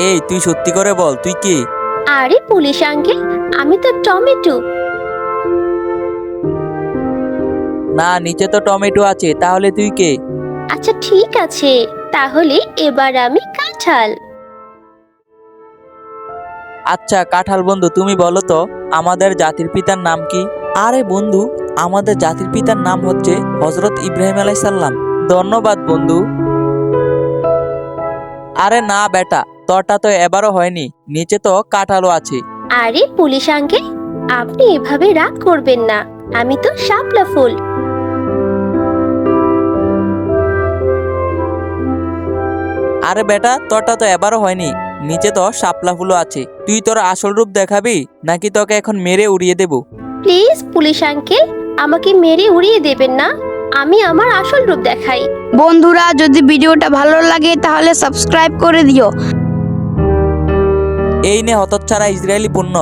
এই তুই সত্যি করে বল, তুই কে? আরে পুলিশ আঙ্কেল, আমি তো টমেটো। না, নিচে তো টমেটো আছে, তাহলে তুই কে? আচ্ছা ঠিক আছে, তাহলে এবার আমি কাঁঠাল। আচ্ছা কাঁঠাল বন্ধু, তুমি বলো তো আমাদের জাতির পিতার নাম কি? আরে বন্ধু, আমাদের জাতির পিতার নাম হচ্ছে হযরত ইব্রাহিম আলাইসাল্লাম। ধন্যবাদ বন্ধু। আরে না বেটা, তোরটা তো এবারও হয়নি, নিচে তো কাঁঠালও আছে। আরে পুলিশ আঙ্কেল, আপনি এভাবে রাগ করবেন না, আমি তো শাপলা ফুল। আরে বেটা, তোরটা তো এবারও হয়নি, নিচে তো শাপলা ফুলও আছে। তুই তোর আসল রূপ দেখাবি নাকি তোকে এখন মেরে উড়িয়ে দেব? প্লিজ পুলিশ আঙ্কেল, আমাকে মেরে উড়িয়ে দেবেন না, আমি আমার আসল রূপ দেখাই। বন্ধুরা, যদি ভিডিওটা ভালো লাগে তাহলে সাবস্ক্রাইব করে দিও। এই নে হতচ্ছাড়া ইসরায়েলি পণ্য।